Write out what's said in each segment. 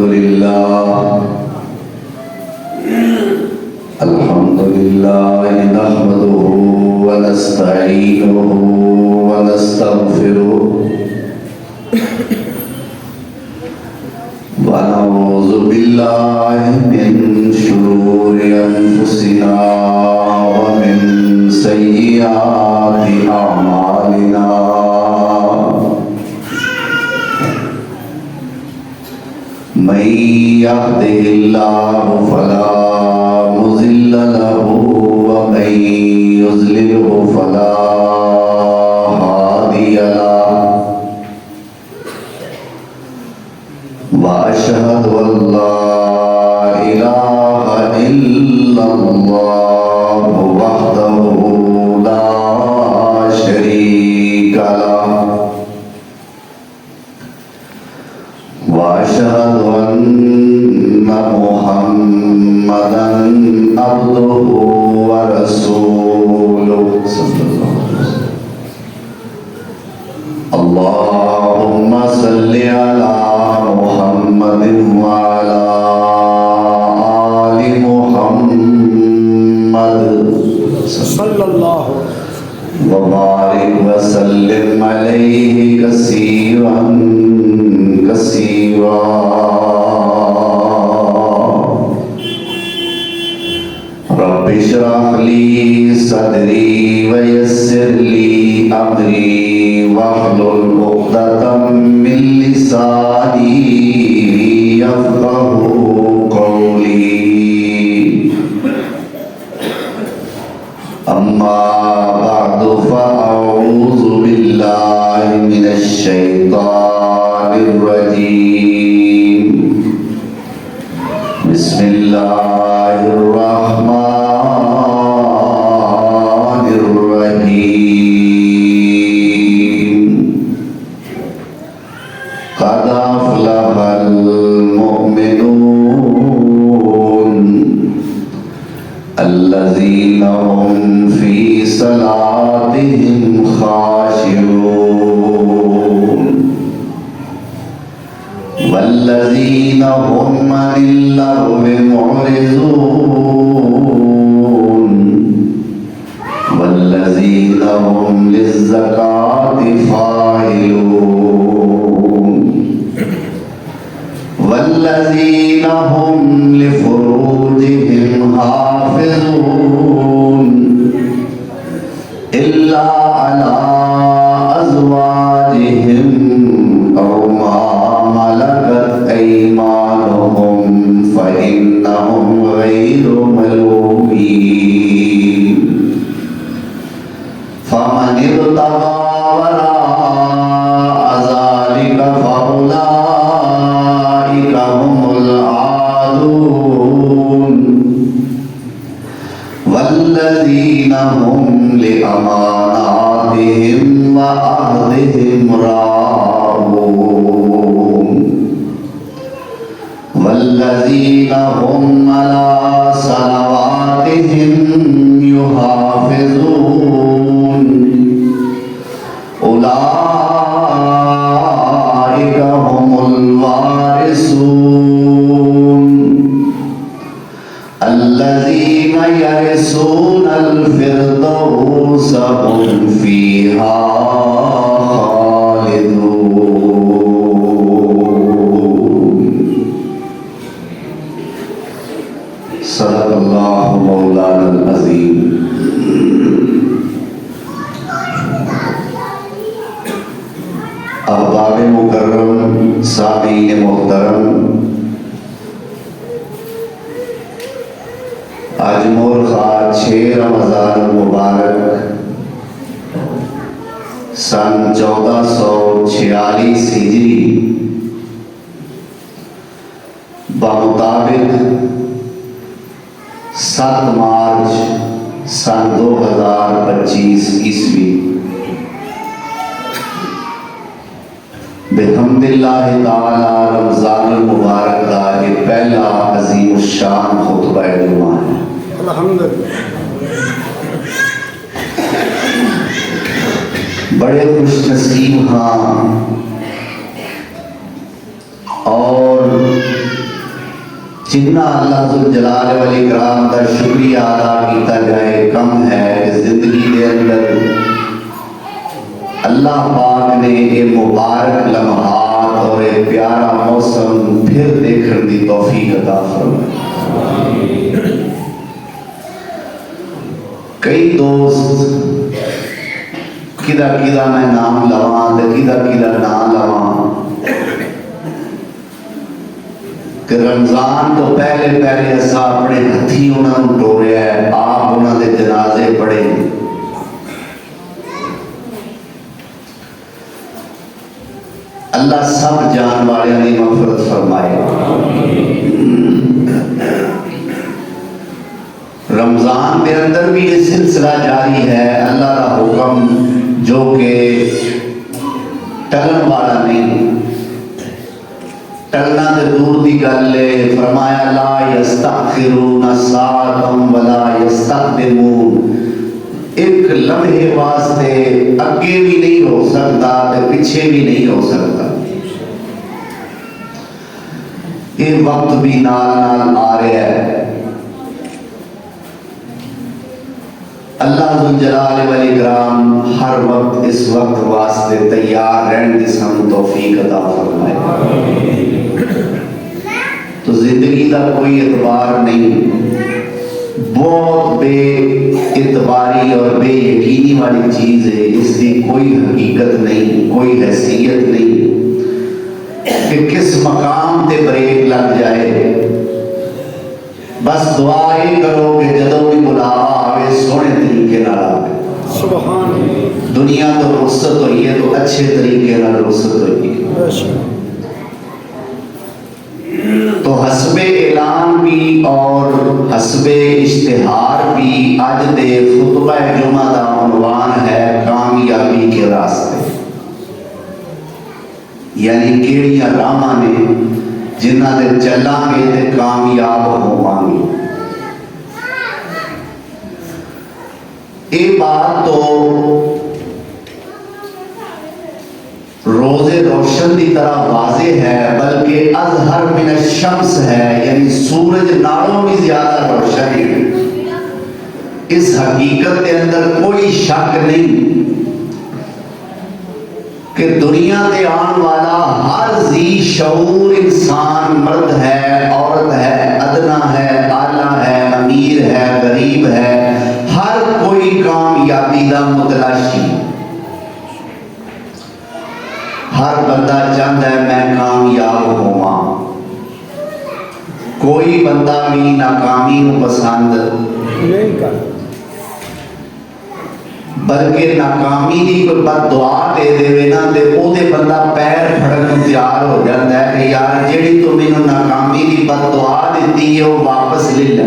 لله نحمده ونستعينه ونستغفره ونعوذ بالله من شرور أنفسنا ومن سيئات أعمالنا من يهده الله فلا مضل له ومن يضلله فلا هادي له وأشهد أن لا إله إلا الله وحده لا شريك له وأشهد أن محمدًا عبده ورسوله صلى الله عليه وسلم. اللهم صل على محمد وعلى آل محمد صلی اللہ وبارك وسلم عليه كثيرا كثيرا. رب اشرح لي صدري ويسر لي أمري واحلل عقدة من لساني يفقهوا قولي. أما بعد فأعوذ بالله من الشيطان الرجيم. بسم الله الرحمن الرحيم. قد أفلح المؤمنون الذين هم في صلاتهم خاشعون والذين هم عن اللغو معرضون والذين هم للزكاة فاعلون والذين هم لفروجهم حافظون إلا على أزواجهم أو ما ملكت أيمانهم فإنهم غير ملومين. فمن ابتغى وراء ذلك فأولئك هم العادون والذين هم لأماناتهم وعهدهم راعون والذين هم على صلواتهم يحافظون. أولئك هم الوارثون الذين يرثون الفردوس هم فيها خالدون. صدق الله مولانا العظيم. احباب مکرم، سامعین محترم، آج مورخہ 6 رمضان المبارک سن 1446 ہجری بمطابق 7 مارچ سن 2025 عیسوی بحمد اللہ تعالی رمضان المبارک کا یہ پہلا عظیم الشان خطبہ جمعہ ہے. الحمدللہ. بڑے خوش نصیب ہاں اور جنہ اللہ ذوالجلال والاکرام کا شکریہ ادا کیتا جائے کم ہے کہ زندگی دے اندر اللہ پاک نے یہ مبارک لمحات اور یہ پیارا موسم پھر دیکھنے دی توفیق عطا فرمائے۔ کئی دوست کدھا کدھا میں نام لواں تے کدھا کدھا نہ لواں کہ رمضان تو پہلے ایسا اپنے ہتھی انہوں نے ٹوریا ہے، آپ انہوں نے جنازے پڑھے۔ اللہ سب جان والے دی مغفرت فرمائے۔ رمضان کے اندر بھی یہ سلسلہ جاری ہے، اللہ کا حکم جو کہ ٹلن والا نہیں، ٹلنا دے دور دی گل ہے۔ فرمایا لا یستأخرون ساعۃ ولا یستقدمون، ایک لمحے واسطے اگے بھی نہیں ہو سکتا تے پیچھے بھی نہیں ہو سکتا۔ یہ وقت بھی نال نال آ رہا ہے۔ اللہ ذوالجلال والاکرام ہر وقت اس وقت واسطے تیار رہنے کی سن توفیق عطا فرمائے۔ تو زندگی کا کوئی اعتبار نہیں، بہت بے اعتباری اور بے یقینی والی چیز ہے، اس کی کوئی حقیقت نہیں، کوئی حیثیت نہیں کہ کس مقام تے بریک لگ جائے۔ بس دعا یہ کرو کہ جدوں بھی بلاوا آوے سونے طریقے نال آوے۔ سبحان اللہ۔ دنیا تو رخصت ہوئی ہے تو اچھے طریقے نال رخصت ہوئی ہے۔ تو حسب اعلان بھی اور حسب اشتہار بھی آج دے خطبہ جمعہ دا عنوان ہے کامیابی کے راستے، یعنی کیڑیاں راہاں نے جنہ دے چلاں گے تے کامیاب ہوواں گے۔ یہ بات تو روز روشن کی طرح واضح ہے، بلکہ اظہر من الشمس ہے، یعنی سورج نالوں بھی زیادہ روشن ہے۔ اس حقیقت کے اندر کوئی شک نہیں کہ دنیا تے آن والا ہر ذی شعور انسان، مرد ہے، عورت ہے، ادنا ہے، اعلیٰ ہے، امیر ہے، غریب ہے، ہر کوئی کامیابی دا متلاشی۔ ہر بندہ چاہتا ہے میں کامیاب ہواں، کوئی بندہ بھی ناکامی کو پسند نہیں کر، بلکہ ناکامی کی کوئی بد دعا دے دے نا تے او دے بندہ پیر پھڑن کو تیار ہو جاتا ہے کہ یار جیڑی تو مینوں ناکامی کی بد دعا دیتی ہے وہ واپس لے لے۔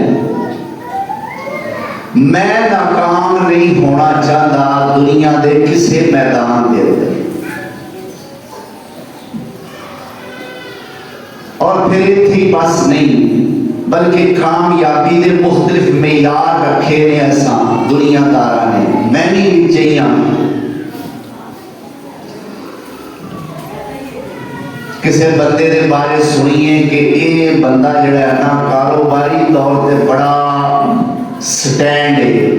میں ناکام نہیں ہونا چاہتا دنیا دے کسے میدان دے اندر۔ اور پھر تھی بس نہیں بلکہ کامیابی دے مختلف معیار رکھے نے ایسا دنیا دارا نے، میں نہیں چاہیے کسی بندے دے بارے سنیے کہ یہ بندہ جڑا ہے نا کاروباری طور تے بڑا سٹینڈ ہے،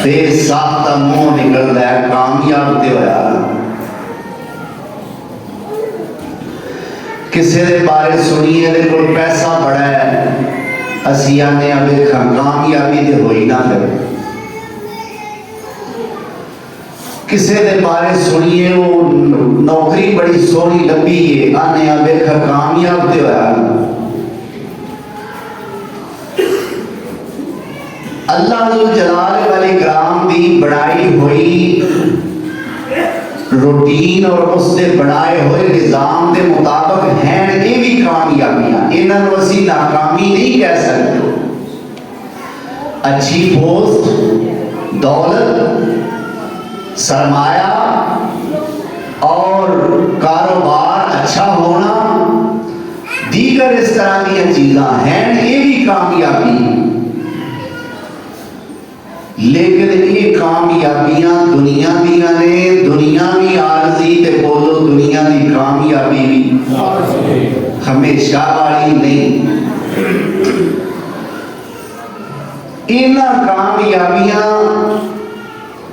بے ساختہ منہ نکلتا ہے، کامیاب تے ہویا۔ کسی دے بارے سنیے دے کوئی پیسہ بڑا ہے، اسی آنے ابھی کامیابی دے ہوئی نہ پھر۔ کسی دے بارے سنیے وہ نوکری بڑی سونی لبی ہے، آنے ابھی کامیاب دے ہویا۔ اللہ ذوالجلال والاکرام دی بڑائی ہوئی روٹین اور اس نے بنائے ہوئے نظام کے مطابق ہیں یہ بھی کامیابیاں، انہوں نے اسی ناکامی نہیں کہہ سکتے۔ اچھی پوسٹ، دولت، سرمایہ اور کاروبار اچھا ہونا، دیگر اس طرح کی چیزاں ہیں یہ بھی کامیابی، لیکن یہ کامیابیاں دنیا دیا نے، دنیا بھی عارضی تے بولو دنیا دی کامیابی بھی ہمیشہ والی نہیں. انہاں کامیابیاں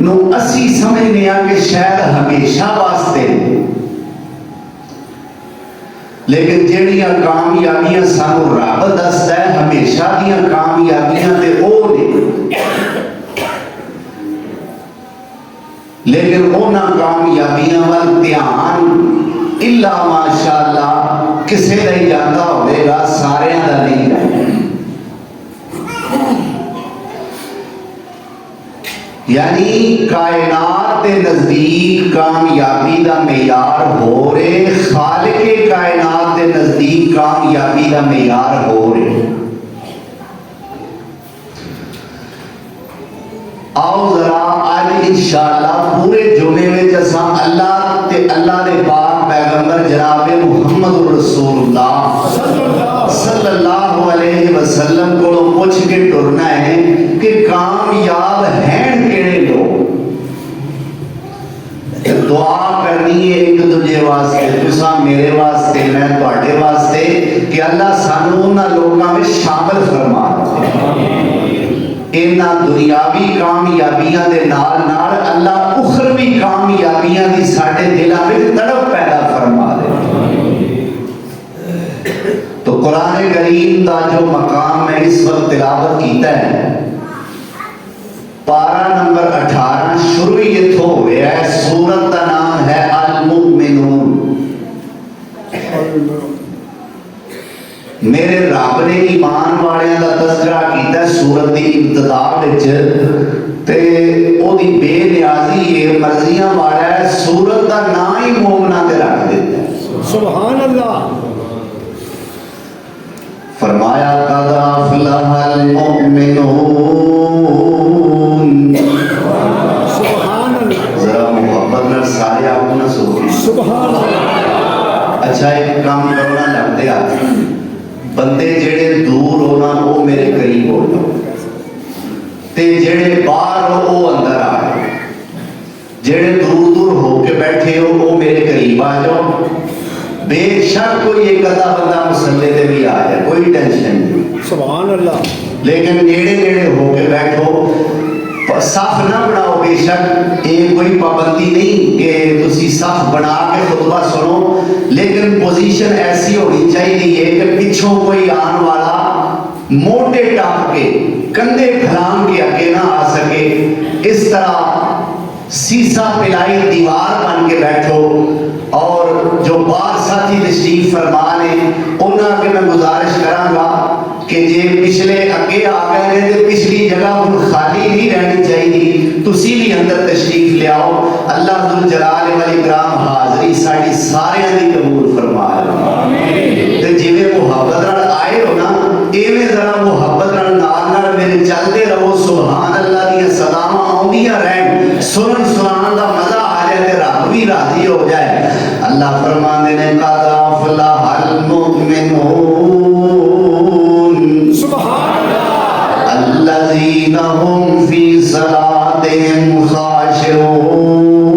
نو اسی سمجھنے ہاں کہ شاید ہمیشہ واسطے، لیکن جہڑیاں کامیابیاں سانو رب دسدا ہے ہمیشہ دیاں کامیابیاں تے او نے، لیکن انہاں کامیابیاں وال دھیان الا ماشاءاللہ کسے دا ہی جاتا ہوئے گا، سارے دا نہیں جاتا. یعنی کائنات کے نزدیک کامیابی دا معیار ہو رہے، خالق کائنات کے نزدیک کامیابی دا معیار ہو رہے. آؤ ذرا آج انشاءاللہ پورے جمعے میں جیسا اللہ تے اللہ دے پاک پیغمبر جناب محمد رسول اللہ صلی اللہ علیہ وسلم کو پوچھ کے ٹرنا ہے کہ کامیاب ہیں کیڑے لوگ. دعا کرنی ہے ایک دوجے واسطے، تساں میرے واسطے، میں تواڈے واسطے، کہ اللہ سانو انہاں لوکاں میں شامل فرما دے. انہاں دنیاوی کامیابیاں دے نال نال اللہ اخروی کامیابیاں دی ساڈے دلاں وچ تڑپ پیدا فرما دے. تو قرآن کریم دا جو مقام میں اس وقت تلاوت کیتا ہے، پارہ نمبر 18 شروع یہ تھو ہوئے ہے. سورت کا نام ہے المؤمنون. میرے رب نے ایمان والیاں دا تذکرہ کیتا ہے سورت دی ابتدا وچ، تے او دی بے نیازی ہے، مرضیاں والا ہے، سورت دا نام ہی مومناں تے رکھ دیتا ہے. سبحان اللہ. فرمایا قد افلح المؤمنون. سبحان اللہ. ذرا محبت نال سارے آپ نہ سو. سبحان اللہ. اچھا ایک کام کرنا لگتے آ، بندے جڑے دور ہونا وہ میرے قریب ہو جاؤ، تے جڑے باہر ہو وہ اندر آ جاؤ. جڑے دور دور ہو کے بیٹھے ہو وہ میرے قریب آ جاؤ. بے شک کوئی ایک ادھا بندہ مسلے تے بھی آ جائے، کوئی ٹینشن نہیں. سبحان اللہ. لیکن نیڑے نیڑے ہو کے بیٹھو، صف نہ بناؤ. بے شک یہ کوئی پابندی نہیں کہ تسی صف بنا کے خطبہ سنو، لیکن پوزیشن ایسی ہونی چاہیے کہ پچھوں کوئی آن والا موٹے ٹاپ کے کندھے پھلان کے آگے نہ آ سکے. اس طرح سیسا پلائی دیوار بن کے بیٹھو. اور جو بار ساتھی تشریف فرما لیں انہاں کے میں گزارش کراں گا کہ جے پچھلے اگے آ گئے ہیں تو پچھلی جگہ خالی نہیں رہنی چاہیے، تسی بھی اندر تشریف لے آؤ. اللہ ذوالجلال والاکرام حاضری ساڈی سارے دی قبول فرمائے. تے جویں محبت نال آئے ہو نا، ایویں ذرا محبت نال نال میرے چلتے رہو. سبحان اللہ دی صداواں آوندیاں رہن، سنن سنان دا مزہ آ جائے تے رب بھی راضی ہو جائے. اللہ فرماندے نے قد افلح المؤمنون الذين هم في صلاتهم خاشعون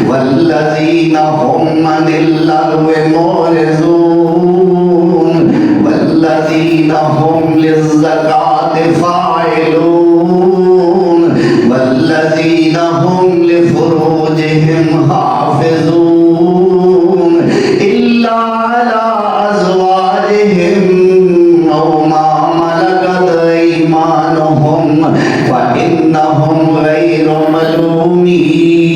والذين هم عن اللغو معرضون والذين هم للزكاة فاعلون والذين هم لفروجهم حافظون إلا على فإنهم غير ملومين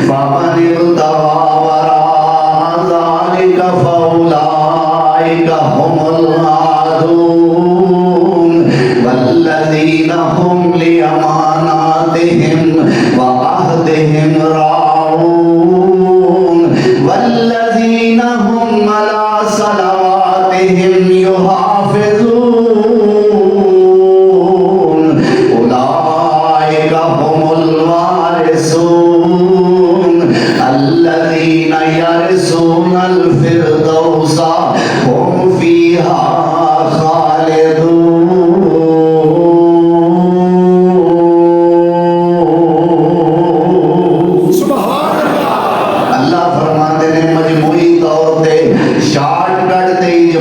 فمن ابتغى وراء ذلك فأولئك هم العادون والذين هم لأماناتهم وعهدهم راعون والذين هم على صلواتهم يحافظون الذين يرثون الفردوس هم فيها خالدون.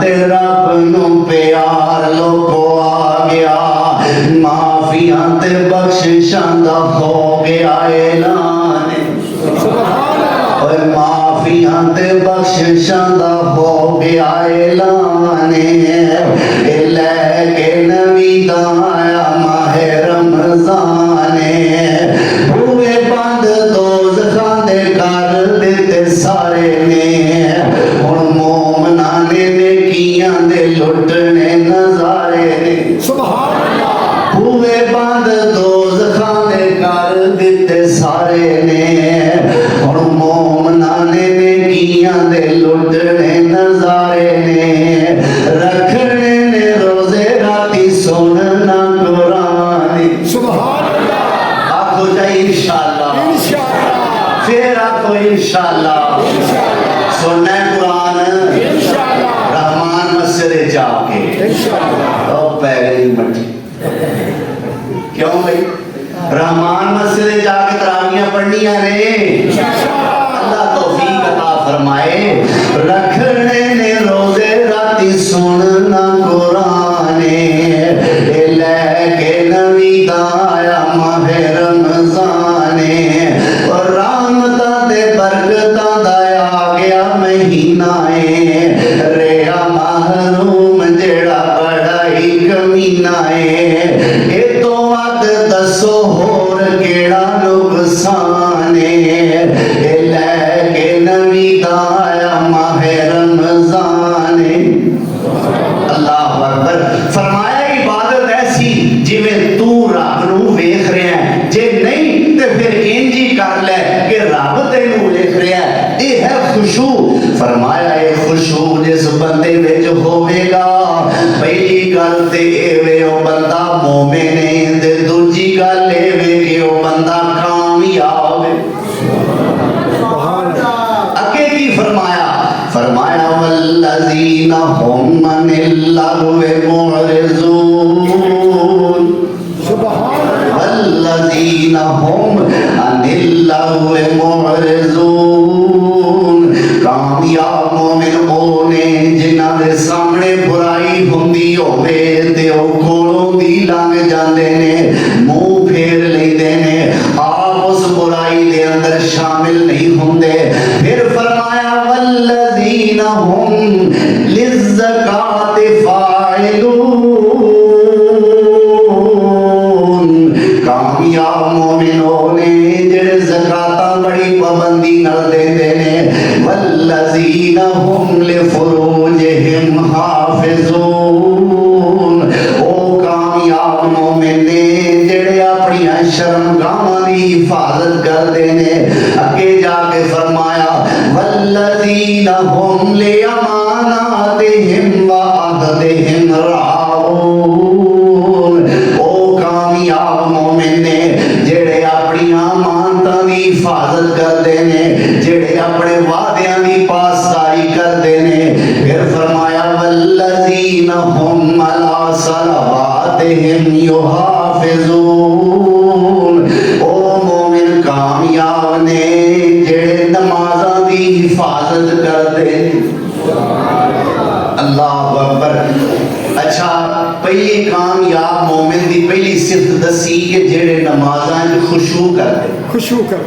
تے رب نو پیار لوگو آ گیا معافیاں تے بخششاں دا ہو گیا اعلان اور معافیاں تے بخششاں دا ہو گیا اعلان لے کے نوی دا آیا ماہ رمضان ہوئے بند دوزخاں دے کر دیتے سارے نے ہن مومناں نے نیکیاں دے لٹنے نظارے نے سبحان اللہ ہوئے بند دوزخاں دے کر دیتے سارے نے ہن مومناں نے نیکیاں دے لٹنے نظارے نے رکھنے نے روزے راتی سننا قرآن سبحان اللہ آخو جائے انشاءاللہ انشاءاللہ پھر آخو انشاءاللہ سننا قرآن انشاءاللہ رحمان مسجد جا کے انشاءاللہ او پہ گئی مٹی کیوں بھئی رحمان مسجد جا کے تراویاں پڑھنیاں نے اللہ توفیق عطا فرمائے رکھنے نے روزے راتی سننا قرآن لے کے نوی دا آیا ماہ رمضان اور رحمتاں تے برکتاں دا آ گیا مہینہ ریا محروم جیڑا بڑا ہی کمینہ اے تو ود دسو ہور کیڑا نقصان لے کے نوی دا آیا ماہ رمضان اللہ اکبر فرمایا عبادت ایسی جویں تو رب نو ویکھ رہا ہے جے نہیں تے پھر انجی کر لے کہ رب تینوں ویکھ رہا ہے یہ ہے خشوع فرمایا اے خشوع جس بندے وچ ہوے گا پہلی گل تے اے او بندہ مومن ہے تے دوجی گل اے کہ او بندہ کامیاب ہے اگے کی فرمایا فرمایا والذین هم عن اللغو معرضون سبحان اللہ والذین هم عن اللغو معرضون کامیاب مومن ہونے جنہاں دے سامنے برائی ہوندی ہوے تے او کولوں دی لنگ جاندے نے منہ پھیر لیندے نے آپ اس برائی دے اندر شامل نہیں ہوندے پھر فرمایا والذین هم للزکاۃ فاعلون کامیاب مومنوں نے جڑے زکاتاں بڑی پابندی نال دیندے نے والذین هم لفروجہم حافظون او کامیاب مومن نے جڑے اپنی شرمگاہاں دی حفاظت کردے نے اگے جا کے فرمایا والذین هم لاماناتہم وعہدہم راعون او کامیاب مومن نے جڑے اپنی امانتاں دی حفاظت کردے نے جڑے اپنے وعدیاں دی پاسداری کردے نے پھر فرمایا والذین هم علی صلواتہم یحافظون او مومن کامیاب نے جڑے نمازاں دی حفاظت کردے نے اللہ اکبر اچھا پہلی کامیاب مومن دی پہلی صفت دسی کہ جڑے نمازاں وچ خشوع کردے خشوع کر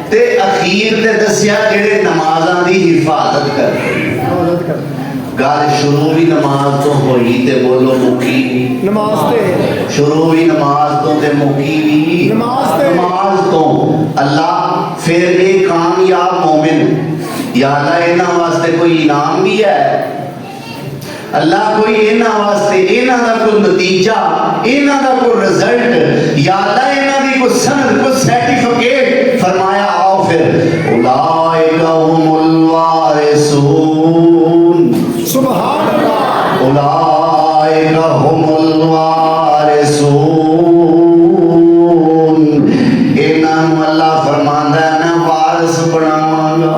تے اخیر تے دسیا جڑے نمازاں دی حفاظت کردے عبادت کر گل شروع بھی نماز تو ہوئی تے بولو مکی بھی نماز تے شروع بھی نماز تو تے مکی بھی نماز تے نماز تو اللہ پھر ایک کامیاب مومن یا اللہ انہاں واسطے کوئی انعام بھی ہے اللہ کوئی انہاں واسطے انہاں دا کوئی نتیجہ انہاں دا کوئی رزلٹ یا اللہ انہاں دی کوئی سند کوئی سرٹیفکیٹ فرمایا آؤ پھر اولئک هم الوارثون سبحان اللہ اولئک هم الوارثون انہاں نوں اللہ فرماندا ہے میں وارث بناواں گا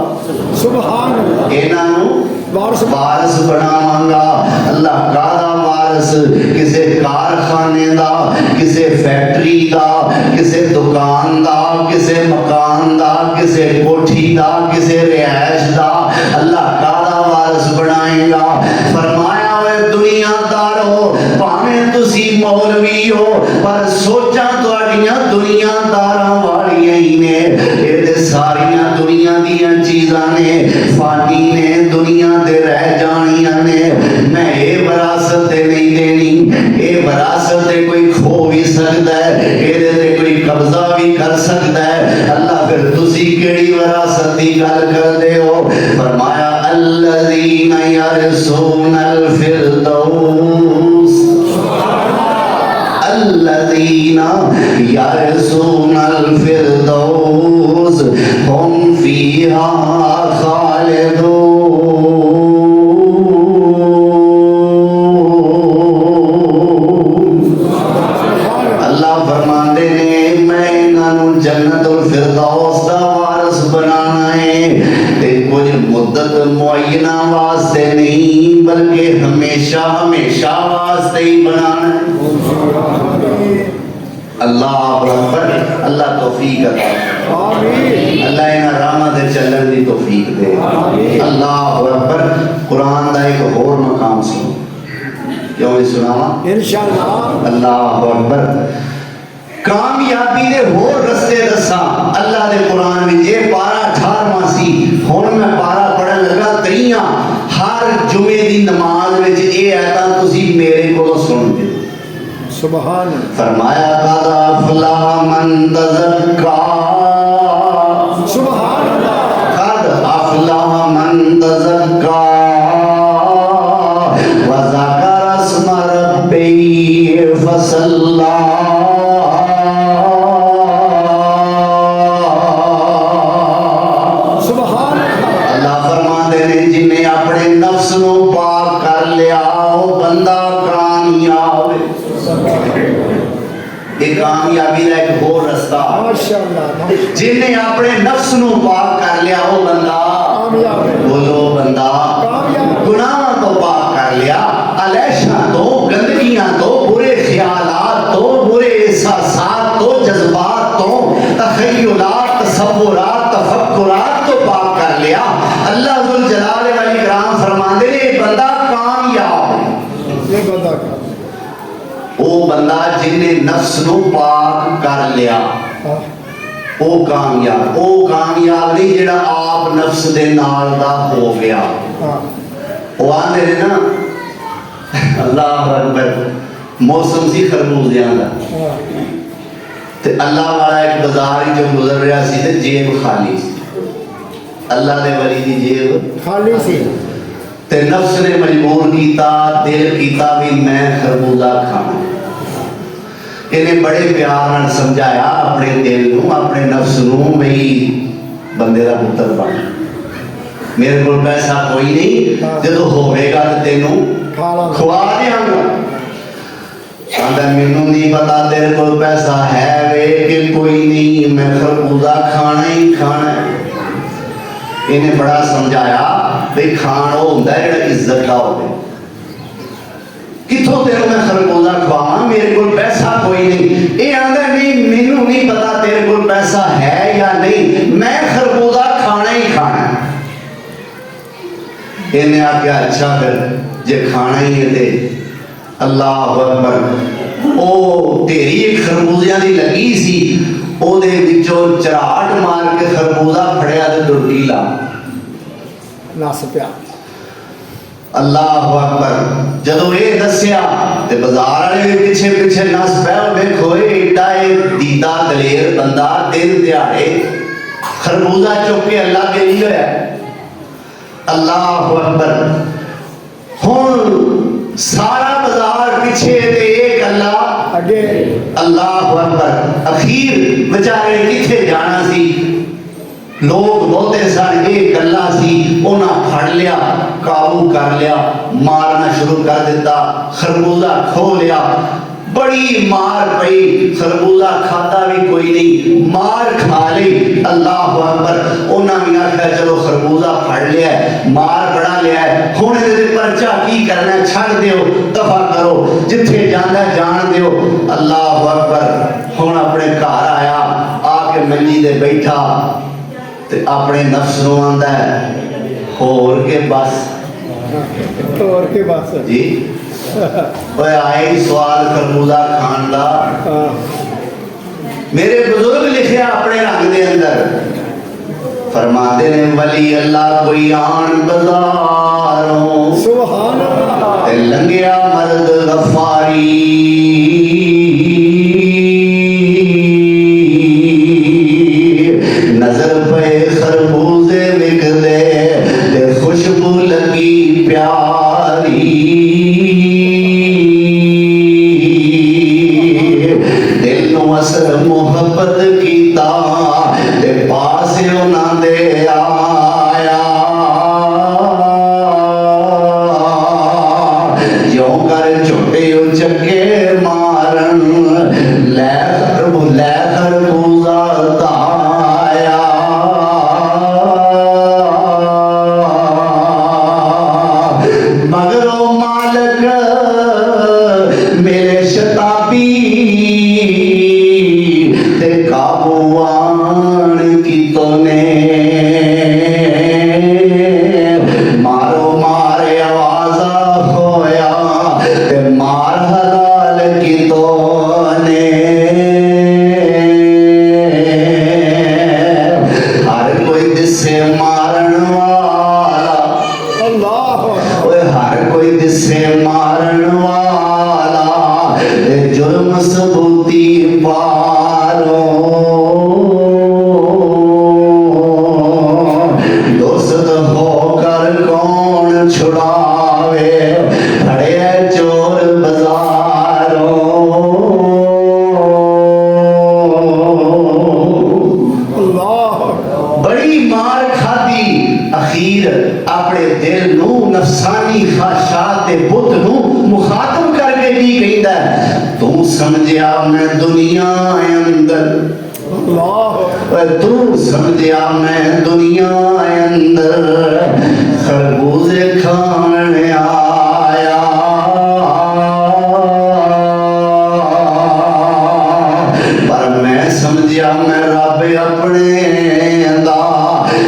سبحان اللہ انہاں نوں وارث وارث بناواں گا اللہ کادا وارث کسے کارخانے دا کسے فیکٹری دا کسے دکان دا کسے مکان دا کسے کوٹھی دا کسے رہائش دا اللہ کادا وارث بنائے جائے گا. فرمایا اے دنیا دارو بھاویں تسی مولوی ہو پر سوچاں تہاڈیاں دنیا داراں والیاں ہی نے. اے تے ساریاں دنیا دیاں چیزاں نے فانی نے دنیا دے رہ جانیاں نے. میں اے وراثت تے نہیں دینی. اے وراثت تے کوئی کھو بھی سکدا ہے, اے تے کوئی قبضہ بھی کر سکتا ہے. اللہ پھر تسی کیڑی وراثت دی گل کردے ہو؟ فرمایا الذین یرثون الفردوس, الذین یرثون الفردوس هم فیہا خالدون. اللہ فرماندے نے میں انہاں جنت الفردوس دا وارث بنانا ہے. تے کچھ مدت معینہ واسطے نہیں بلکہ ہمیشہ ہمیشہ واسطے ہی بنانا ہے. اللہ اکبر. اللہ توفیق عطا فرمائے. اللہ انہاں راہاں تے چلن دی توفیق دے. اللہ اکبر. قرآن دا ایک اور مقام سنو. کیوں نہیں سناواں؟ انشاءاللہ. اللہ اکبر. کامیابی دے ہور رستے دساں اللہ دے قرآن میں. یہ پارا 18واں سی, ہن میں پارا پڑھن لگا 23. ہر جمعے دی نماز وچ اے آیتاں تسی میرے کولوں سن دے. سبحان اللہ. فرمایا قد افلح من تزکا, سبحان اللہ. قد افلح من تزکا وذکر اسم ربہ فصلی. اپنے نفس نو پاک کر لیا وہ بندہ کامیاب. یہ کامیابی کا ایک اور رستہ. ماشاءاللہ. جن نے اپنے نفس نو پاک کر لیا وہ بندہ کامیاب. بولو بندہ گناہ تو پاک کر لیا, علیشاں تو, گندگیاں تو, برے خیالات تو, برے احساسات تو, جذبات تو, تخیلات, تصورات, تفکرات تو پاک کر لیا. اللہ ذوالجلال والاکرام فرماندے نے یہ بندہ کامیاب ہے. یہ بندہ کا وہ بندہ جن نے نفس نو پاک کر لیا وہ کامیاب. وہ کامیاب نہیں جڑا آپ نفس دے نال دا ہو گیا. وہ آندے نے نا اللہ اکبر. موسم سی خربوزیاں دا تے اللہ والا ایک بازار ہی جو گزر رہا سی تے جیب خالی سی. اللہ دے ولی دی جیب خالی سی. تے نفس نے مجبور کیتا, دل کیتا بھی میں خربوزہ کھانا. انہیں بڑے پیار نال سمجھایا اپنے دل نو, اپنے نفس نو, بھئی بندے دا پتر بن, میرے کول پیسہ کوئی نہیں, جدو ہوئے گا تے تینوں کھوا دیاں گا. آندا مینوں نہیں پتا تیرے کول پیسہ ہے وے کہ کوئی نہیں, میں خربوزہ کھانا ہی کھانا ہے. انہیں بڑا سمجھایا بھئی کھان وہ ہوندا ہے جڑا عزت دا ہوے. کتھوں تیرے میں خربوزہ کھواواں, میرے کول پیسہ کوئی نہیں. اے آندا نہیں مینوں نہیں پتا تیرے کول پیسہ ہے یا نہیں, میں خربوزہ کھانا ہی کھانا ہے. انہیں آکھیا اچھا پھر جے کھانا ہی ہے تے اللہ اکبر. او تیری ایک خربوزیاں دی لگی سی, او دے وچوں چراٹ مار کے خربوزہ پھڑیا تے ڈرکی لا نس پیا. اللہ اکبر. جدو یہ دسیا تے بازار والے بھی پیچھے پیچھے نس پے. ویکھو ایڈا دیدا دلیر بندہ دن دیہاڑے خربوزہ چک کے اللہ کے لیے ہویا. اللہ اکبر. ہن سارا بازار پیچھے تے ایک اللہ اگے. اللہ اکبر. اخیر بیچارے کتھے جانا سی, لوگ بہتے سن, ایک اللہ سی, انہاں پھڑ لیا, قابو کر لیا, مارنا شروع کر دیتا, خربوزہ کھو لیا. بڑی مار پئی, خربوزہ کھاتا بھی کوئی نہیں, مار کھا لی. اللہ اکبر. انہاں بھی آکھیا چلو خربوزہ پھڑ لیا ہے, مار بڑا لیا ہے, ہن دے پرچہ کی کرنا ہے, چھڈ دیو, دفع کرو, جتھے جاندا جان دیو. اللہ اکبر. ہن اپنے گھر آیا, آ کے منجی دے بیٹھا تے اپنے نفس نو آندا ہے ہور کے بس اور کے بس جی وہ آئے سوال خربوزہ کھان دا میرے بزرگ لکھے اپنے رنگ دے اندر فرماتے نے ولی اللہ کوئی آن بازاروں سبحان اللہ تے لنگیا مرد غفاری نظر پہ خربوزے وک دے تے خوشبو لگی پیاری دل نو اثر محبت کیتا تے پاس انہاں دے آیا جو کر چھوٹے چکے مارن لے خربوزہ تایا مگر او مالک میرے شتابی تے قابو آن کی تو نے مارو مارے آوازہ ہویا تے مار حلال کی تو نے ہر کوئی دسے مارن والا اللہ اوے ہر کوئی دسے مارن والا تے جرم ثبوتی پارو دوست ہو کر کون چھڑاوے کھڑے ہیں چور بازاروں اللہ بڑی مار کھادی اخیر اپنے دل نو نفسانی خواہشات دے بت نو مخاطب کر کے کی کہندا ہے تو سمجھیا میں دنیا اندر اللہ تو سمجھیا میں دنیا اندر خربوزے کھان آیا پر میں سمجھیا میں رب اپنے دا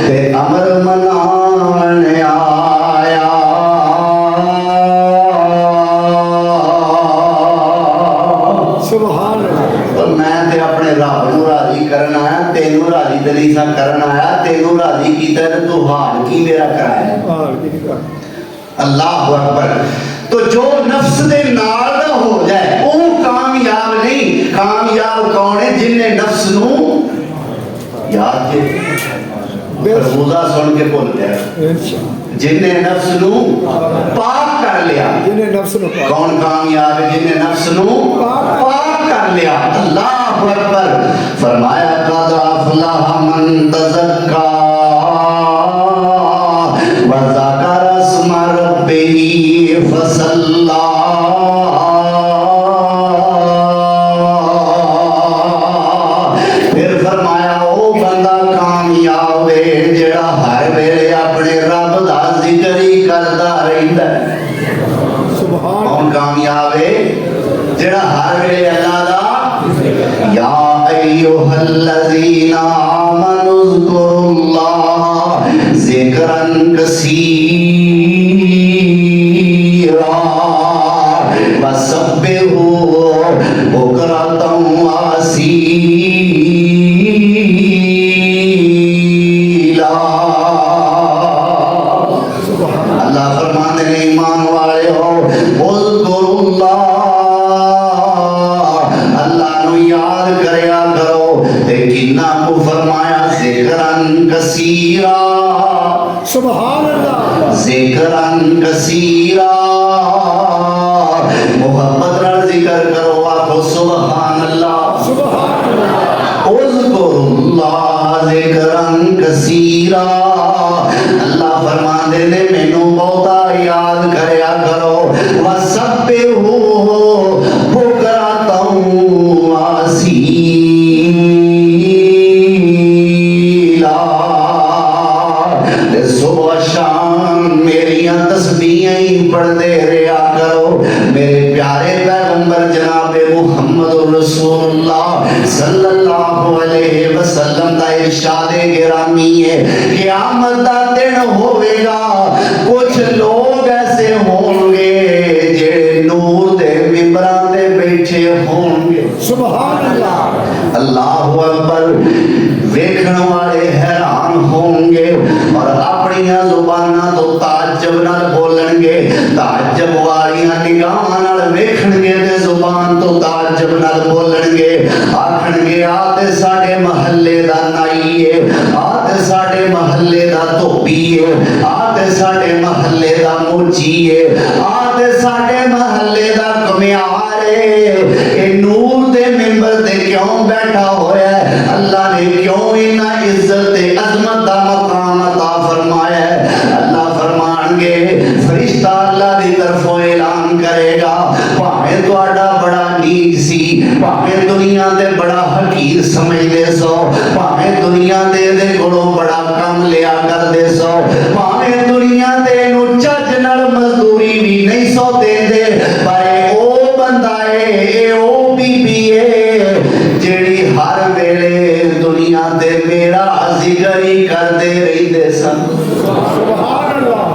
تے امر منان آیا سبحان اللہ پر میں تے اپنے رب نو راضی کرنا ہے تینوں راضی دلیسا کرنا ہے تینوں راضی کیتا ہے تو حال کی میرا کرایا اللہ اکبر تو جو نفس دے نال نہ ہو جائے وہ کامیاب نہیں کامیاب کون ہے جن نے نفس نو یاد ہے خربوزہ سن کے بھول گیا جن نے نفس نو پاک کر لیا جنہیں نفس نو پاک کون کامیاب ہے جن نے نفس نو پاک کر لیا اللہ اکبر فرمایا قد افلح من تزکا وذکر اسم ربہ فصلی پھر فرمایا او بندہ کامیاب ہے جڑا ہر ویلے اپنے رب دا ذکر ہی کردا رہندا ہے سبحان کون کامیاب ہے جڑا ہر ویلے اللہ دا یا ایھا الذین آمنوا اذکروا اللہ ذکرا کثیرا وسبحوہ بکرۃ واسیلا اللہ فرماتے ہیں ایمان والے ہو اذکروا اللہ اللہ نو یاد کریا کرو تے کنا کو فرمایا ذکرن کثیرا سبحان اللہ ذکرن کثیرا محبت نال ذکر کرو آخو سبحان اللہ سبحان اللہ اذکروا اللہ ذکرن کثیرا اللہ فرماندے نے مینوں بہتا یاد کریا کرو وسبحو بکرۃ واسیلا صبح شام میریاں تسبیحاں ہی پڑھتے رہیا کرو میرے پیارے پیغمبر جناب محمد رسول اللہ صلی اللہ علیہ وسلم دا ارشاد گرامی ہے قیامت دا دن ہوئے گا کچھ لوگ ਨਿਗਾਹਾਂ ਨਾਲ ਵੇਖਣਗੇ ਤੇ ਜ਼ੁਬਾਨ ਤੋਂ ਤਾਜਬ ਨਾਲ ਬੋਲਣਗੇ, ਆਖਣਗੇ ਆ ਤੇ ਸਾਡੇ ਮਹੱਲੇ ਦਾ ਨਾਈ ਏ, ਆ ਤੇ ਸਾਡੇ ਮਹੱਲੇ ਦਾ ਧੋਬੀ ਏ, ਆ ਤੇ ਸਾਡੇ ਮਹੱਲੇ ਦਾ ਮੋਚੀ ਏ, ਆ ਤੇ ਸਾਡੇ ਮਹੱਲੇ ਦਾ ਘੁਮਿਆਰ ਏ। ਇਹ ਨੂਰ ਦੇ ਮਿੰਬਰ ਤੇ ਕਿਉਂ ਬੈਠਾ ਹੋਇਆ ਹੈ? ਅੱਲਾਹ ਨੇ ਕਿਉਂ ਇਨਾ ਇੱਜ਼ਤ ਤੇ ਅਜ਼ਮਤ ਦਾ ਮਕਾਮ عطا فرمایا ہے؟ اللہ فرمانگے فرشتہ اللہ دی طرفوں اعلان کرے گا، بھاویں تہاڈا بڑا نیک سی، بھاویں دنیا دے بڑا حقیر سمجھدے سو، بھاویں دنیا دے کولوں بڑا کم لیا کردے سو، بھاویں دنیا دے نو چج نال مزدوری بھی نہیں سو دیندے، پر او بندہ اے او بی بی اے جیڑی ہر ویلے دنیا دے میرا ذکر ہی کردے رہندے سن۔ سبحان اللہ۔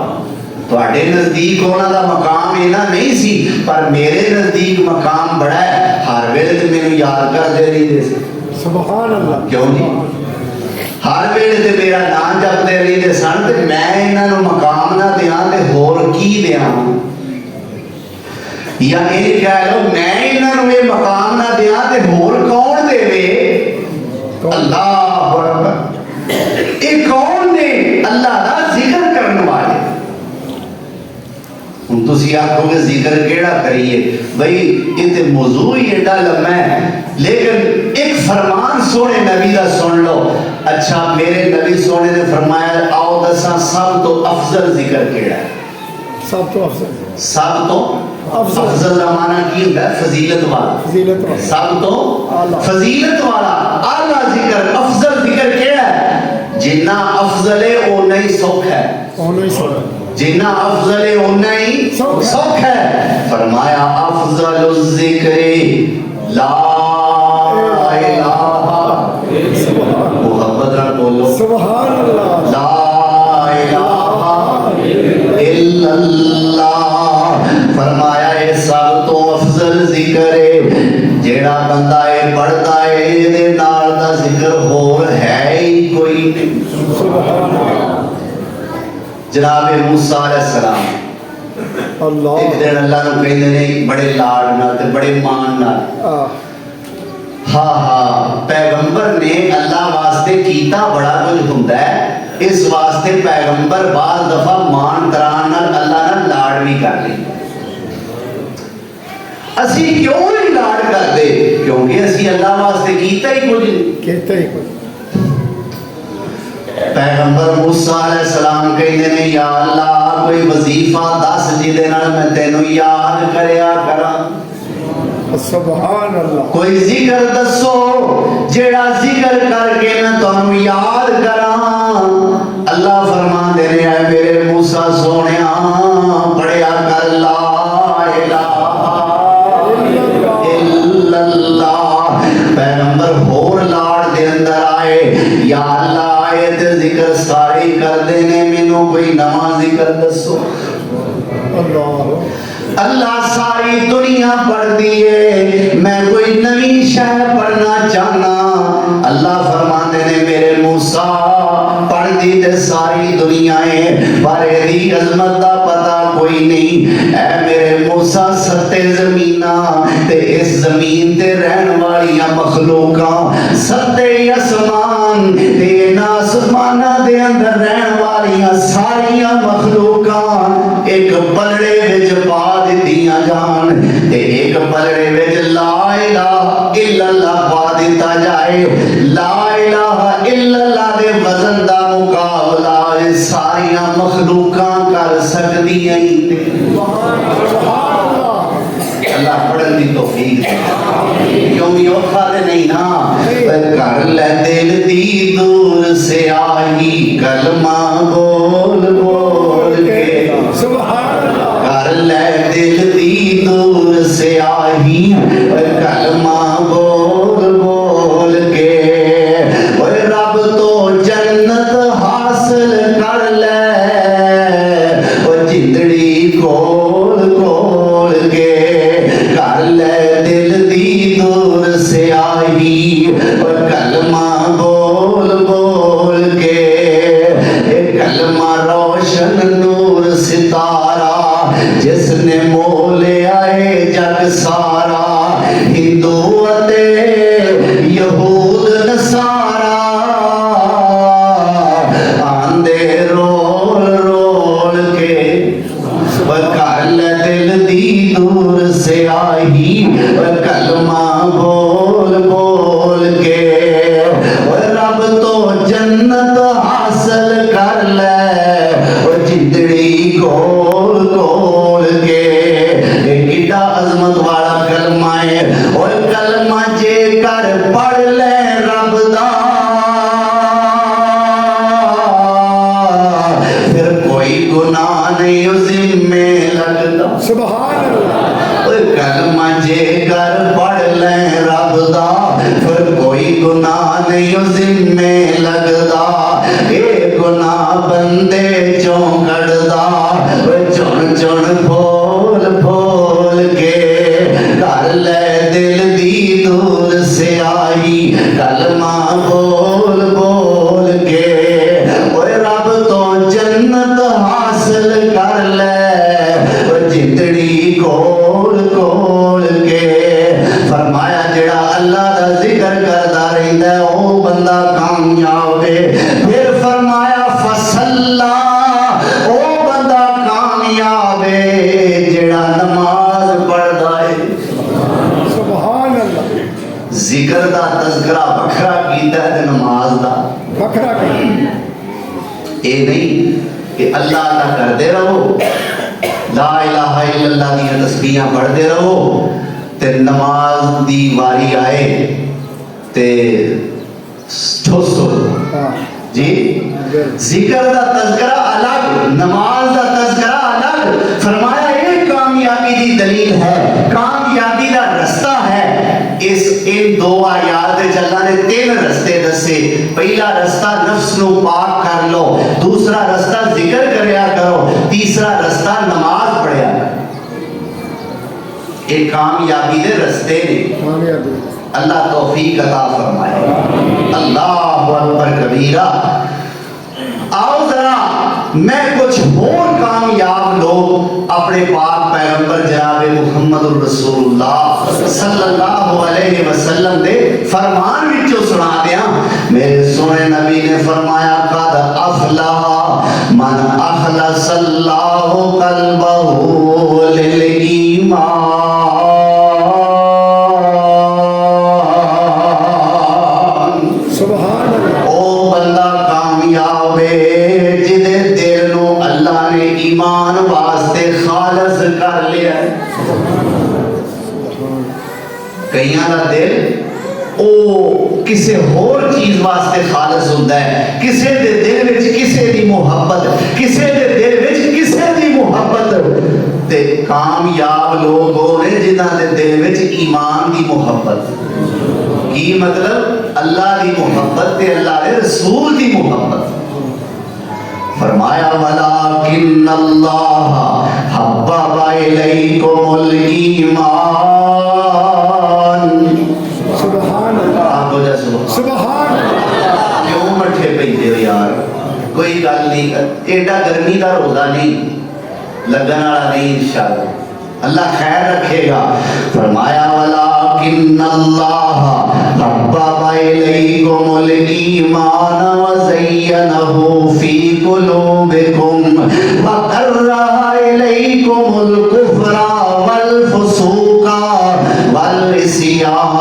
تواڈے نزدیک انہاں دا مقام اینا نہیں سی، پر میرے نزدیک مقام بڑا ہے، ہر ویلے تے مینوں یاد کردے رہندے سن۔ سبحان اللہ۔ کیوں جی؟ ہر ویلے تے میرا نام جپدے رہندے سن تے میں انہاں نوں مقام نہ دیاں تے ہور کی دیاں؟ یا یہ کہہ لو میں انہاں نوں یہ مقام نہ دیاں تے ہور کون دے وے؟ اللہ اکبر۔ یہ کون نے؟ اللہ دا ذکر کرنے والے۔ ہن تسی آکھو گے ذکر کیڑا کریے؟ بھئی یہ تے موضوع ہی ایڈا لمبا ہے، لیکن ایک فرمان سونے نبی دا سن لو۔ اچھا میرے نبی سونے نے فرمایا آؤ دساں سب تو افضل ذکر کیڑا ہے؟ سب تو افضل، سب تو افضل کا معنی کی ہوتا ہے؟ فضیلت والا۔ فضیلت والا، سب تو فضیلت والا اعلیٰ ذکر، افضل ذکر کیڑا ہے؟ جنہ افضل ہے اونا ہی سوکھ ہے، اونا ہی سوکھ، جنہ افضل ہے اونا ہی سوکھ ہے۔ فرمایا افضل الذکر لا الہ، محبت رکھ بولو سبحان اللہ، لا الہ الا اللہ۔ فرمایا یہ سب تو افضل ذکر ہے، جیڑا بندہ ہے پڑھتا ہے یہ نال دا ذکر ہور ہے ہی کوئی نہیں۔ جناب موسیٰ علیہ السلام اللہ ایک دن اللہ نو کہندے نے بڑے لاڈ نال تے بڑے مان نال، ہاں پیغمبر نے اللہ واسطے کیتا بڑا کچھ ہوندا ہے، اس واسطے پیغمبر بعض دفعہ مان تران نال اللہ نال لاڈ بھی کر لیں۔ اسی کیوں نہیں لاڈ کرتے؟ کیونکہ اسی اللہ واسطے کیتا ہی کچھ نہیں۔ کہتا ہی کوئی پیغمبر موسیٰ علیہ السلام کہندے نے یا اللہ کوئی وظیفہ دس جہدے نال میں تینوں یاد کریا کراں، سبحان اللہ، کوئی ذکر دسو جیڑا ذکر کر کے میں تانوں یاد کراں۔ اللہ فرماندے نے اے میرے موسیٰ سونیا پڑھیا کر لا الہ الا اللہ۔ پیغمبر ہور لاڑ دے اندر آئے، یا اللہ آیت ذکر ساری کر دینے مینوں کوئی نواں ذکر دسو۔ اللہ اللہ ساری دنیا پڑھ دیئے، میں کوئی نویں شے پڑھنا چاہنا۔ اللہ فرماندے نے میرے موسیٰ پڑھ دی تے ساری دنیا ہے، پر دی عظمت دا پتہ کوئی نہیں۔ اے میرے موسیٰ ستے زمینہ تے اس زمین تے رہن والیاں مخلوقاں، ستے اسمان تے آسمانہ دے اندر رہن والیاں ساریاں مخلوقاں ایک پلڑے وچ پا دتیاں جان تے ایک پلڑے وچ لا الہ الا اللہ پا دتا جائے۔ لا الہ الا اللہ دے وزن دا مقابلہ ساریاں مخلوقاں کر سکدیاں ہی نہیں۔ اللہ پڑھن دی توفیق دے، کیوں بھی اوکھا دے نہیں نا، کر لے دل دی دور سے آئی کلمہ بول بول کے، سبحان اللہ، کر لے دل دی دور سے آئی کلمہ بول بول کے، رب تو جنت حاصل کر لے جندڑی کھول کھول کے، کر لے دل دی دور سے آئی کلمہ بول بول کے، کلمہ روشن نور ستارہ جس نے مولے دور سے آئی کلمہ بول بول کے رب تو جنت حاصل کر لے جتڑی کول کول کے کیڈا عظمت والا کلمہ ہے اور کلمہ جے کر پڑھ لے رب دا پھر کوئی گناہ نہیں اس ذمے لگتا سبحان اللہ کلمہ جے کر پڑھ لے رب دا پھر کوئی گناہ نہیں اس ذمے لگدا اے گناہ بندے چوں کڑدا چن چن پھول پھول کے کر لے دل دی دور سے آئی کلمہ بول بول کے اوے رب تو جنت حاصل کر لے جتڑی کول کول کے فرمایا جڑا اللہ دا ذکر کردا رہندا ہے او بندہ کامیاب ہے پھر فرمایا فصلا او بندہ کامیاب ہے جڑا نماز پڑھدا ہے سبحان اللہ ذکر دا تذکرہ بکھرا کیتا ہے تے نماز دا بکھرا کر اے نہیں کہ اللہ کا کردے رہو لا الہ الا اللہ دی تسبیحاں پڑھتے رہو تے نماز دی واری آئے تے ٹھوسو جی ذکر دا تذکرہ الگ نماز دا تذکرہ الگ فرمایا ایک کامیابی دی دلیل ہے کامیابی دا رستہ ہے اس ان دو آیات وچ اللہ نے تین رستے دسے پہلا رستہ نفس نو پاک کر لو دوسرا رستہ ذکر کریا کرو تیسرا رستہ نماز پڑھیا کرو یہ کامیابی دے رستے نے کامیابی اللہ توفیق عطا فرمائے اللہ اکبر کبیرہ آؤ ذرا میں کچھ اور کامیاب لوگ اپنے پاک پیغمبر جناب محمد الرسول اللہ صلی اللہ علیہ وسلم دے فرمان وچوں سنا دیاں میرے سونے نبی نے فرمایا قد افلح من اخلص اللہ قلبہ للایمان سبحان اللہ او بندہ کامیاب ہے جدے دل نو اللہ نے ایمان واسطے خالص کر لیا ہے کئیاں دا دل او کسے اور چیز واسطے خالص ہوتا ہے کسے دے دل وچ کسے دی محبت کسے دے دل وچ کسے دی محبت تے کامیاب لوگ ہونے جنہاں دے دل وچ ایمان دی محبت کی مطلب اللہ دی محبت تے اللہ دے رسول دی محبت فرمایا وَلَكِنَّ اللَّهَ حَبَّبَ إِلَيْكُمُ الْإِيمَانَ سبحان اللہ آپ ہو جا سبحان اللہ کیوں مٹھے پہنتے ہو یار کوئی گل نہیں ایڈا گرمی کا روزہ نہیں لگن والا نہیں انشاءاللہ اللہ خیر رکھے گا فرمایا وَلَكِنَّ اللَّهَ حَبَّبَ إِلَيْكُمُ الْإِيمَانَ وَزَيَّنَهُ فِي قُلُوبِكُمْ وَكَرَّهَ إِلَيْكُمُ الْكُفْرَ وَالْفُسُوقَ وَالْعِصْيَانَ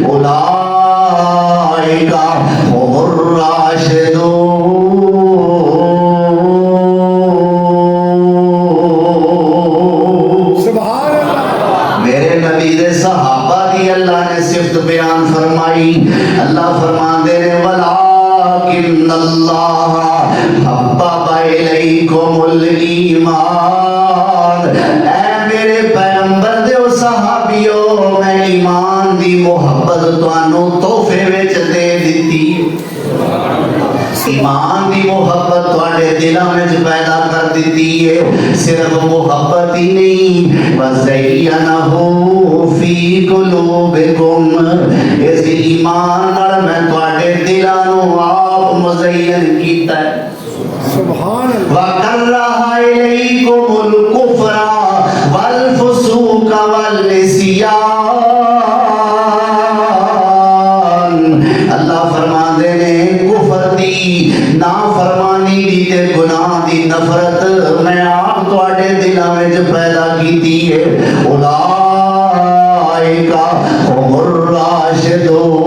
أُولَئِكَ هُمُ الرَّاشِدُونَ بیان فرمائی اللہ فرماندے نے وَلَكِنَّ اللَّهَ حَبَّبَ إِلَيْكُمُ الْإِيمَانَ اے میرے پیغمبر دے صحابیو میں ایمان دی محبت تانوں تحفے وچ دے دتی ایمان دی محبت تواڈے دلاں وچ پیدا کر دتی ہے صرف محبت ہی نہیں وَزَيَّنَهُ فِي قُلُوبِكُمْ اس ایمان نال میں تواڈے دلاں نوں آپ مزین کیتا ہے سبحان اللہ وَكَرَّهَ إِلَيْكُمُ الْكُفْرَ وَالْفُسُوقَ وَالْعِصْيَانَ اللہ فرماندے نے کفر دی نافرمانی دی تے گناہ دی نفرت میں آپ پیدا کیتی ہے اولائکا هم الراشدون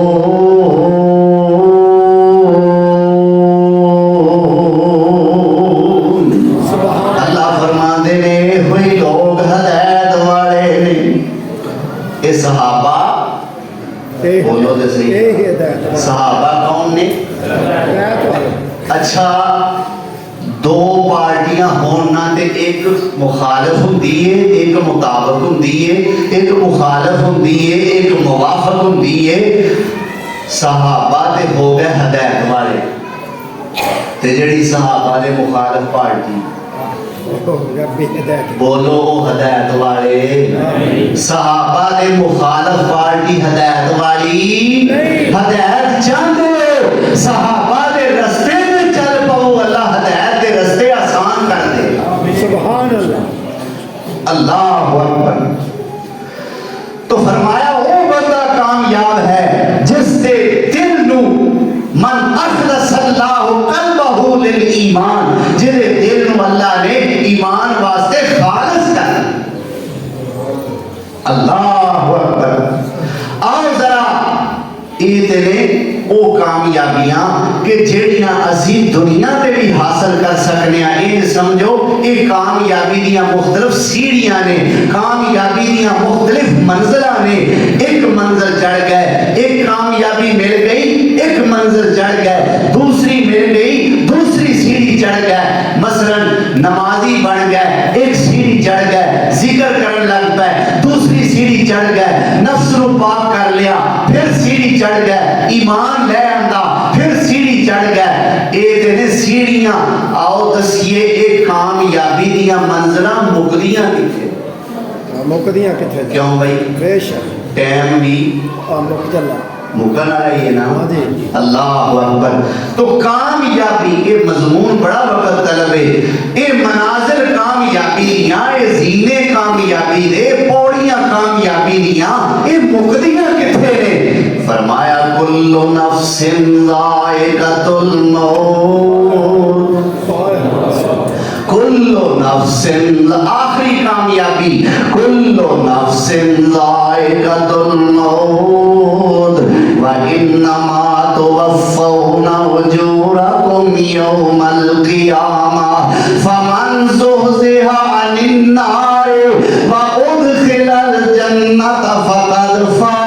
اللہ فرماندے نے ہوئی لوگ ہدایت والے نے اے صحابہ بولو دے صحیح صحابہ کون نے اچھا دو پارٹیاں ہونا تے ایک مخالف ہوندی ہے ایک مطابق ہوندی ہے ایک مخالف ہوندی ہے ایک موافق ہوندی ہے صحابہ تے ہو گئے ہدایت والے تے جڑی صحابہ دے مخالف پارٹی بولو وہ ہدایت والے صحابہ دے مخالف پارٹی ہدایت والی ہدایت چاہتے ہو صحابہ دے رستے میں چل پاؤ اللہ ہدایت دے رستے آسان کر دے سبحان اللہ اللہ اکبر تو فرمایا وہ بندہ کامیاب ہے جس دے دل نو من اخلص اللہ قلبہ للایمان جدے دل نو اللہ نے ایمان واسطے خالص کر اللہ اکبر آؤ ذرا اتنے او کامیابیاں کہ جڑیاں اسی دنیا تے بھی حاصل کر سکنے ہیں یہ سمجھو ایک کامیابی دیاں مختلف سیڑھیاں نے کامیابی دیاں مختلف منزلہ نے ایک منزل چڑھ گئے ایک کامیابی مل گئی ایک منزل چڑھ گئے دوسری مل گئی دوسری سیڑھی چڑھ گئے مثلا نمازی بن گئے ایک سیڑھی چڑھ گئے ذکر کرن لگ پہ دوسری سیڑھی چڑھ گئے نفس رو پاک کر لیا پھر سیڑھی چڑھ گئے ایمان لے آندا پھر سیڑھی چڑھ گئے اے دینے سیڑھیاں آؤ دسیے ایک کامیابی دیاں منزلہ مقدیاں کتھے مقدیاں کتھے کیوں بھائی بے شک ٹائم بھی مقدلہ مکن آ رہی ہے نا اللہ اکبر تو کامیابی یہ مضمون بڑا وقت طلب ہے یہ منازل کامیابی دیاں یہ زینے کامیابی دے پوڑیاں کامیابی دیاں یہ مقدیاں کتھے نے فرمایا کل نفس ذائقۃ الموت کل نفس آخری کامیابی کل نفس ذائقۃ الموت وَإِنَّمَا تُوَفَّوْنَ أُجُورَكُمْ يَوْمَ الْقِيَامَةِ فَمَنْ زُحْزِحَ عَنِ النَّارِ وَأُدْخِلَ الْجَنَّةَ فَقَدْ فَازَ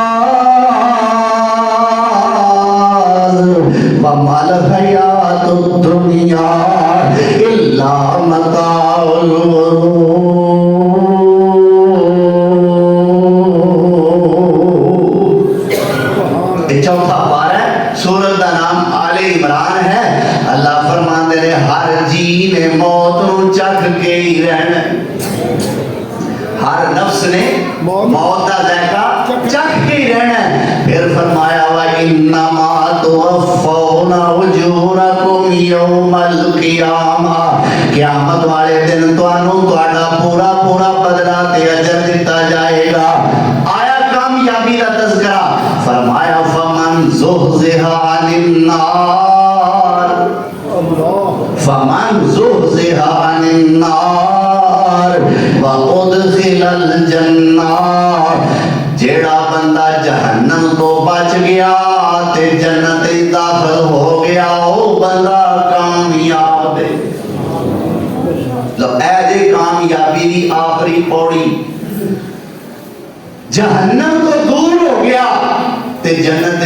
وَمَا الْحَيَاةُ الدُّنْيَا إِلَّا مَتَاعُ الْغُرُورِ چوتھا پارہ ہے سورت دا نام آل عمران ہے اللہ فرماندے نے ہر جی نے موت نو چکھ کے ہی رہنا ہر نفس نے موت دا ذائقہ چکھ کے ہی رہنا پھر فرمایا وَإِنَّمَا تُوَفَّوْنَ أُجُورَكُمْ يَوْمَ الْقِيَامَةِ قیامت والے دن توانوں تواڈا پورا پورا بدلہ تے اجر دتا جائے گا آیا کامیابی دا تذکرہ فرمایا فمن زحزح عن النار فمن زحزح عن النار وادخل الجنہ جیڑا بندہ جہنم تو بچ گیا تے جنت داخل ہو گیا وہ بندہ کامیاب ہے لو اے جے کامیابی دی آخری پوڑی جہنم تو دور ہو گیا تے جنت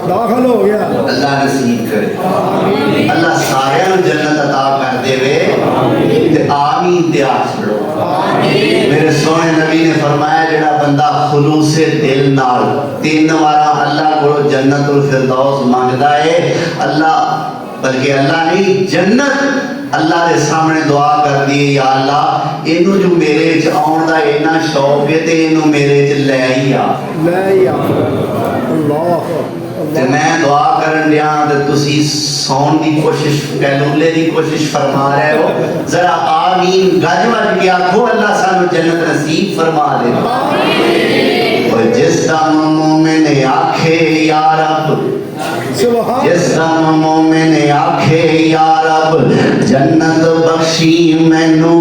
داخل ہو گیا اللہ نصیب کرے اللہ سارے جنت عطا کر دے وے تے آمین تے آسڑو میرے سونے نبی نے فرمایا جڑا بندہ خلوص دل نال 3 وارا اللہ کو جنت الفردوس مانگدا ہے اللہ بلکہ اللہ نہیں جنت اللہ دے سامنے دعا کر دی یا اللہ اینو جو میرے چ آن دا اینا شوق ہے تے اینو میرے چ لے ہی آ اللہ تے میں دعا کرن دیا تے تسی سون دی کوشش کیلولے دی کوشش فرما رہے ہو ذرا آمین گج وج کے آکھو اللہ سانو جنت نصیب فرما دے اور جس دم مومن آکھے یا رب جس دم مومن آکھے یا رب جنت بخشی مینوں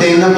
3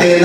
3